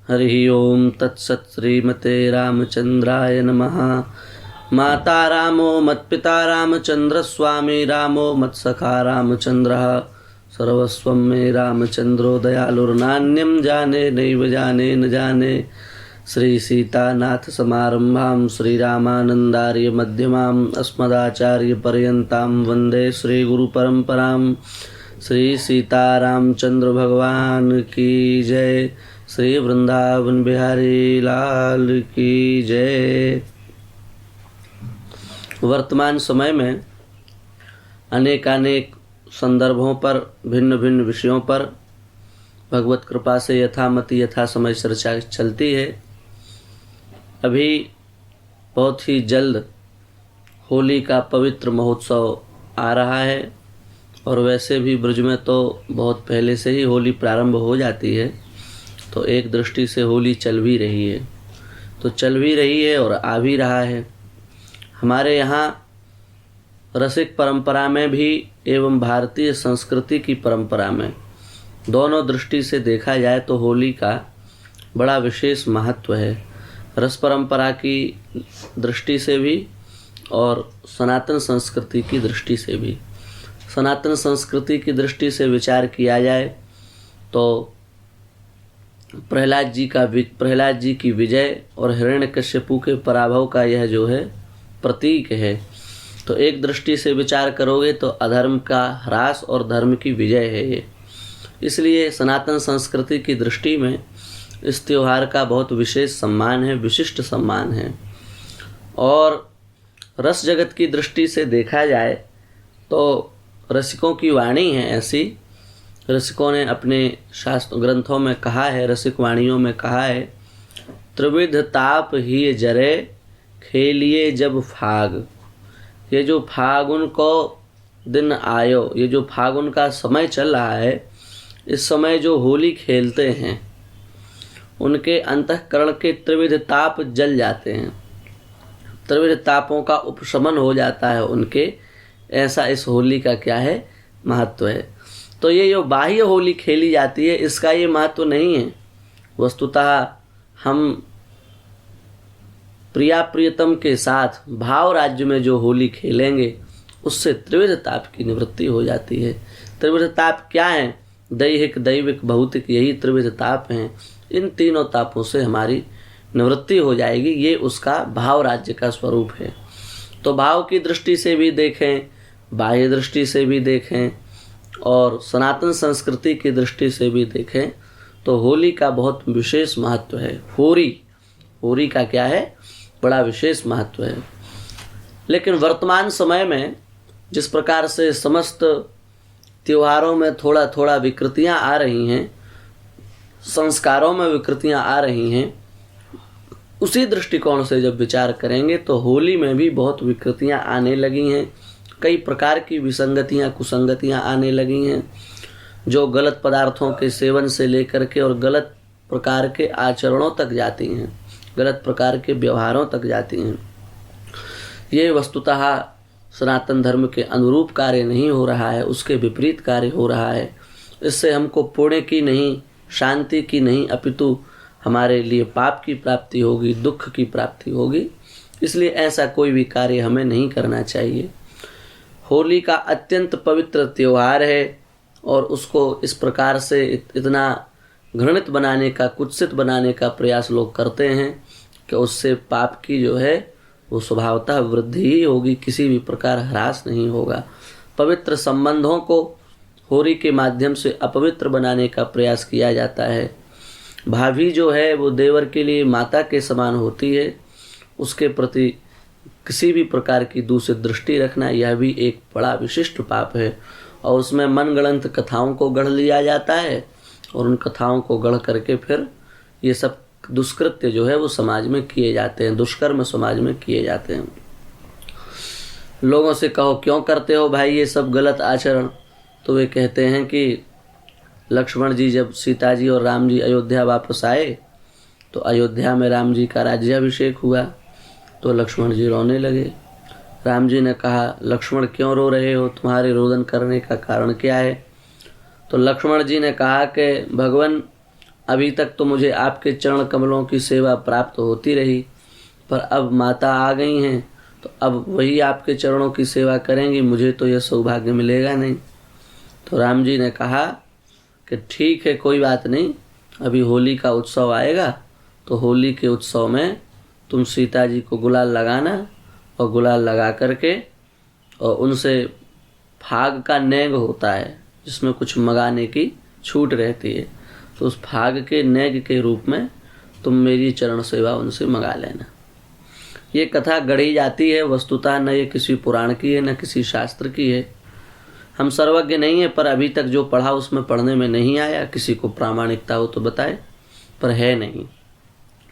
हरि ओम तत्सत् श्रीमते रामचंद्राय नमः। माता रामो मत्पिता रामचंद्र स्वामी रामो मत्सखा रामचंद्रः सर्वस्वं मे रामचंद्रो दयालुर्नान्यं जाने नैव जाने न जाने। श्री सीतानाथ समारंभां श्रीरामानंदार्य मध्यमाम् अस्मदाचार्य पर्यन्तां वंदे श्री गुरु परंपरां। श्री सीतारामचंद्र भगवान की जय। श्री वृंदावन बिहारी लाल की जय। वर्तमान समय में अनेकानेक संदर्भों पर भिन्न भिन्न विषयों पर भगवत कृपा से यथामति यथा समय चर्चा चलती है। अभी बहुत ही जल्द होली का पवित्र महोत्सव आ रहा है और वैसे भी ब्रज में तो बहुत पहले से ही होली प्रारंभ हो जाती है, तो एक दृष्टि से होली चल भी रही है और आ भी रहा है। हमारे यहाँ रसिक परंपरा में भी एवं भारतीय संस्कृति की परंपरा में दोनों दृष्टि से देखा जाए तो होली का बड़ा विशेष महत्व है। रस परंपरा की दृष्टि से भी और सनातन संस्कृति की दृष्टि से भी। सनातन संस्कृति की दृष्टि से विचार किया जाए तो प्रहलाद जी की विजय और हिरण्यकश्यपु के पराभव का यह जो है प्रतीक है। तो एक दृष्टि से विचार करोगे तो अधर्म का ह्रास और धर्म की विजय है ये। इसलिए सनातन संस्कृति की दृष्टि में इस त्योहार का बहुत विशेष सम्मान है, विशिष्ट सम्मान है। और रस जगत की दृष्टि से देखा जाए तो रसिकों की वाणी है ऐसी। रसिकों ने अपने शास्त्र ग्रंथों में कहा है, रसिक वाणियों में कहा है, त्रिविध ताप ही जरे खेलिए जब फाग। ये जो फागुन को दिन आयो, ये जो फागुन का समय चल रहा है, इस समय जो होली खेलते हैं उनके अंतःकरण के त्रिविध ताप जल जाते हैं, त्रिविध तापों का उपशमन हो जाता है उनके। ऐसा इस होली का क्या है, महत्व है। तो ये जो बाह्य होली खेली जाती है इसका ये महत्व नहीं है। वस्तुतः हम प्रिया प्रियतम के साथ भाव राज्य में जो होली खेलेंगे उससे त्रिविध ताप की निवृत्ति हो जाती है। त्रिविध ताप क्या है? दैहिक, दैविक, भौतिक, यही त्रिविध ताप हैं। इन तीनों तापों से हमारी निवृत्ति हो जाएगी। ये उसका भाव राज्य का स्वरूप है। तो भाव की दृष्टि से भी देखें, बाह्य दृष्टि से भी देखें और सनातन संस्कृति की दृष्टि से भी देखें तो होली का बहुत विशेष महत्व है। होली का क्या है, बड़ा विशेष महत्व है। लेकिन वर्तमान समय में जिस प्रकार से समस्त त्योहारों में थोड़ा थोड़ा विकृतियां आ रही हैं, संस्कारों में विकृतियां आ रही हैं, उसी दृष्टिकोण से जब विचार करेंगे तो होली में भी बहुत विकृतियां आने लगी हैं। कई प्रकार की विसंगतियां, कुसंगतियां आने लगी हैं जो गलत पदार्थों के सेवन से लेकर के और गलत प्रकार के आचरणों तक जाती हैं, गलत प्रकार के व्यवहारों तक जाती हैं। ये वस्तुतः सनातन धर्म के अनुरूप कार्य नहीं हो रहा है, उसके विपरीत कार्य हो रहा है। इससे हमको पुण्य की नहीं, शांति की नहीं, अपितु हमारे लिए पाप की प्राप्ति होगी, दुख की प्राप्ति होगी। इसलिए ऐसा कोई भी कार्य हमें नहीं करना चाहिए। होली का अत्यंत पवित्र त्योहार है और उसको इस प्रकार से इतना घृणित बनाने का, कुत्सित बनाने का प्रयास लोग करते हैं कि उससे पाप की जो है वो स्वभावतः वृद्धि ही होगी, किसी भी प्रकार ह्रास नहीं होगा। पवित्र संबंधों को होली के माध्यम से अपवित्र बनाने का प्रयास किया जाता है। भाभी जो है वो देवर के लिए माता के समान होती है, उसके प्रति किसी भी प्रकार की दूसरी दृष्टि रखना यह भी एक बड़ा विशिष्ट पाप है। और उसमें मनगढ़ंत कथाओं को गढ़ लिया जाता है और उन कथाओं को गढ़ करके फिर ये सब दुष्कृत्य जो है वो समाज में किए जाते हैं, दुष्कर्म समाज में किए जाते हैं। लोगों से कहो क्यों करते हो भाई ये सब गलत आचरण, तो वे कहते हैं कि लक्ष्मण जी जब सीता जी और राम जी अयोध्या वापस आए तो अयोध्या में राम जी का राज्याभिषेक हुआ तो लक्ष्मण जी रोने लगे। राम जी ने कहा, लक्ष्मण क्यों रो रहे हो, तुम्हारे रोदन करने का कारण क्या है? तो लक्ष्मण जी ने कहा कि भगवान अभी तक तो मुझे आपके चरण कमलों की सेवा प्राप्त होती रही, पर अब माता आ गई हैं तो अब वही आपके चरणों की सेवा करेंगी, मुझे तो यह सौभाग्य मिलेगा नहीं। तो राम जी ने कहा कि ठीक है, कोई बात नहीं, अभी होली का उत्सव आएगा तो होली के उत्सव में तुम सीता जी को गुलाल लगाना, और गुलाल लगा करके और उनसे फाग का नेग होता है जिसमें कुछ मंगाने की छूट रहती है, तो उस फाग के नेग के रूप में तुम मेरी चरण सेवा उनसे मंगा लेना। ये कथा गढ़ी जाती है, वस्तुतः न ये किसी पुराण की है न किसी शास्त्र की है। हम सर्वज्ञ नहीं है, पर अभी तक जो पढ़ा उसमें पढ़ने में नहीं आया। किसी को प्रामाणिकता हो तो बताए, पर है नहीं।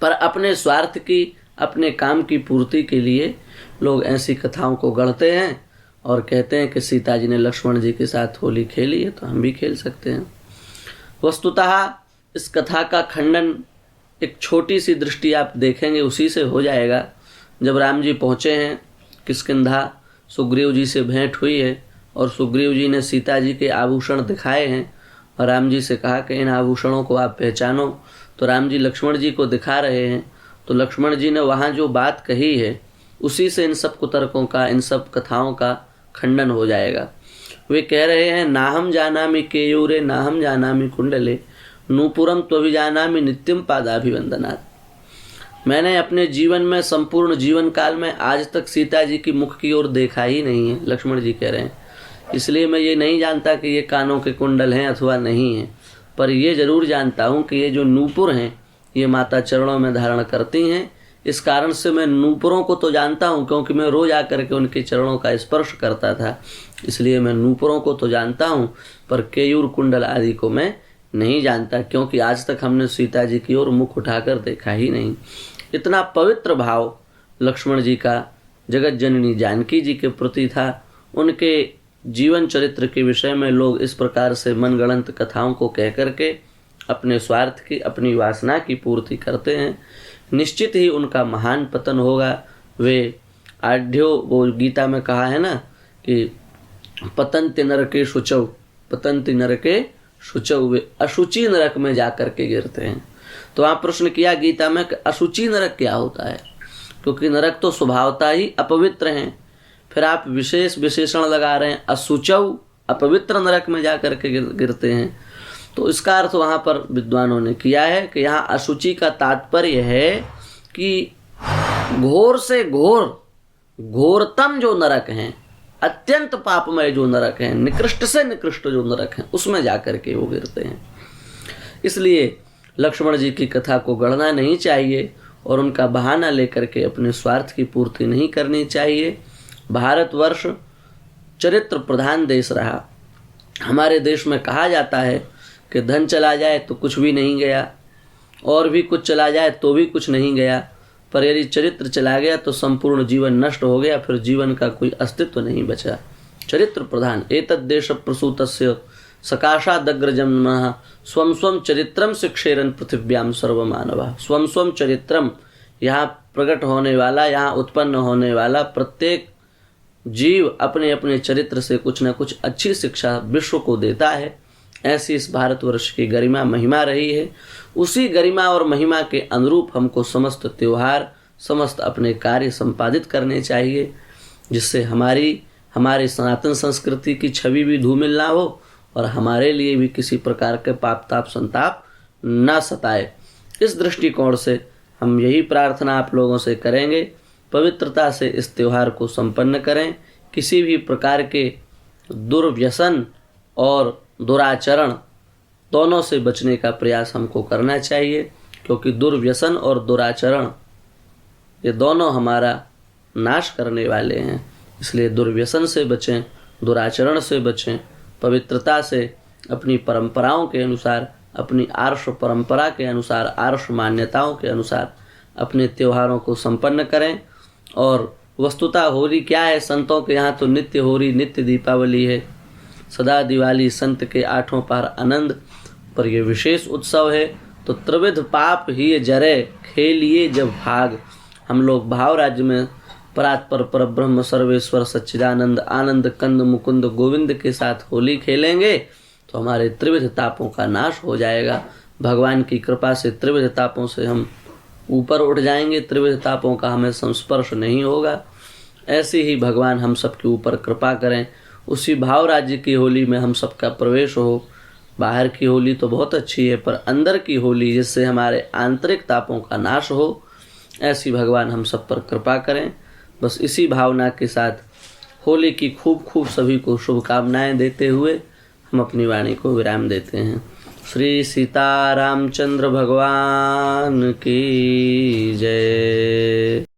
पर अपने स्वार्थ की, अपने काम की पूर्ति के लिए लोग ऐसी कथाओं को गढ़ते हैं और कहते हैं कि सीता जी ने लक्ष्मण जी के साथ होली खेली है तो हम भी खेल सकते हैं। वस्तुतः इस कथा का खंडन एक छोटी सी दृष्टि आप देखेंगे उसी से हो जाएगा। जब राम जी पहुँचे हैं किष्किंधा, सुग्रीव जी से भेंट हुई है और सुग्रीव जी ने सीता जी के आभूषण दिखाए हैं और राम जी से कहा कि इन आभूषणों को आप पहचानो, तो राम जी लक्ष्मण जी को दिखा रहे हैं। तो लक्ष्मण जी ने वहाँ जो बात कही है उसी से इन सब कुतर्कों का, इन सब कथाओं का खंडन हो जाएगा। वे कह रहे हैं, नाहम जानामि केयूरे नाहम जानामि कुंडले नूपुरम त्वभिजानामि नित्यम पादाभिवंदनात्। मैंने अपने जीवन में, संपूर्ण जीवन काल में आज तक सीता जी की मुख की ओर देखा ही नहीं है, लक्ष्मण जी कह रहे हैं। इसलिए मैं ये नहीं जानता कि ये कानों के कुंडल हैं अथवा नहीं हैं, पर ये जरूर जानता हूँ कि ये जो नूपुर हैं ये माता चरणों में धारण करती हैं। इस कारण से मैं नूपुरों को तो जानता हूँ, क्योंकि मैं रोज आकर के उनके चरणों का स्पर्श करता था, इसलिए मैं नूपुरों को तो जानता हूँ, पर केयूर कुंडल आदि को मैं नहीं जानता, क्योंकि आज तक हमने सीता जी की ओर मुख उठाकर देखा ही नहीं। इतना पवित्र भाव लक्ष्मण जी का जगत जननी जानकी जी के प्रति था। उनके जीवन चरित्र के विषय में लोग इस प्रकार से मनगढ़ंत कथाओं को कह करके अपने स्वार्थ की, अपनी वासना की पूर्ति करते हैं। निश्चित ही उनका महान पतन होगा। वे आढ़्यो, वो गीता में कहा है ना कि पतंति नरके शुचौ, पतंति नरके शुचौ, वे अशुचि नरक में जाकर के गिरते हैं। तो वहाँ प्रश्न किया गीता में कि अशुचि नरक क्या होता है, क्योंकि नरक तो स्वभावतः ही अपवित्र हैं, फिर आप विशेष विशेषण लगा रहे हैं अशुचौ, अपवित्र नरक में जाकर के गिरते हैं। तो इसका अर्थ वहाँ पर विद्वानों ने किया है कि यहाँ अशुचि का तात्पर्य है कि घोर से घोर, घोरतम जो नरक हैं, अत्यंत पापमय जो नरक हैं, निकृष्ट से निकृष्ट जो नरक हैं, उसमें जाकर के वो गिरते हैं। इसलिए लक्ष्मण जी की कथा को गढ़ना नहीं चाहिए और उनका बहाना लेकर के अपने स्वार्थ की पूर्ति नहीं करनी चाहिए। भारतवर्ष चरित्र प्रधान देश रहा। हमारे देश में कहा जाता है कि धन चला जाए तो कुछ भी नहीं गया, और भी कुछ चला जाए तो भी कुछ नहीं गया, पर यदि चरित्र चला गया तो संपूर्ण जीवन नष्ट हो गया, फिर जीवन का कोई अस्तित्व नहीं बचा। चरित्र प्रधान एतद्देश प्रसूतस्य सकाशादग्रजन्मः स्वं स्वं चरित्रम शिक्षेरन पृथिव्याम सर्वमानवः। स्वं स्वं चरित्रम, यहाँ प्रकट होने वाला, यहाँ उत्पन्न होने वाला प्रत्येक जीव अपने अपने चरित्र से कुछ न कुछ अच्छी शिक्षा विश्व को देता है। ऐसी इस भारतवर्ष की गरिमा महिमा रही है। उसी गरिमा और महिमा के अनुरूप हमको समस्त त्योहार, समस्त अपने कार्य संपादित करने चाहिए, जिससे हमारी सनातन संस्कृति की छवि भी धूमिल ना हो और हमारे लिए भी किसी प्रकार के पाप ताप संताप न सताए। इस दृष्टिकोण से हम यही प्रार्थना आप लोगों से करेंगे, पवित्रता से इस त्यौहार को संपन्न करें। किसी भी प्रकार के दुर्व्यसन और दुराचरण दोनों से बचने का प्रयास हमको करना चाहिए, क्योंकि दुर्व्यसन और दुराचरण ये दोनों हमारा नाश करने वाले हैं। इसलिए दुर्व्यसन से बचें, दुराचरण से बचें, पवित्रता से अपनी परंपराओं के अनुसार, अपनी आर्ष परंपरा के अनुसार, आर्ष मान्यताओं के अनुसार अपने त्योहारों को संपन्न करें। और वस्तुतः होली क्या है, संतों के यहाँ तो नित्य होली, नित्य दीपावली है, सदा दिवाली, संत के आठों पहर आनंद। पर यह विशेष उत्सव है तो त्रिविध पाप ही जरे खेलिए जब भाग। हम लोग भाव राज्य में परात्पर परब्रह्म सर्वेश्वर सच्चिदानंद आनंद कंद मुकुंद गोविंद के साथ होली खेलेंगे तो हमारे त्रिविध तापों का नाश हो जाएगा। भगवान की कृपा से त्रिविध तापों से हम ऊपर उठ जाएंगे, त्रिविध तापों का हमें संस्पर्श नहीं होगा। ऐसे ही भगवान हम सबके ऊपर कृपा करें, उसी भाव राज्य की होली में हम सबका प्रवेश हो। बाहर की होली तो बहुत अच्छी है, पर अंदर की होली जिससे हमारे आंतरिक तापों का नाश हो, ऐसी भगवान हम सब पर कृपा करें। बस इसी भावना के साथ होली की खूब खूब सभी को शुभकामनाएं देते हुए हम अपनी वाणी को विराम देते हैं। श्री सीता रामचंद्र भगवान की जय।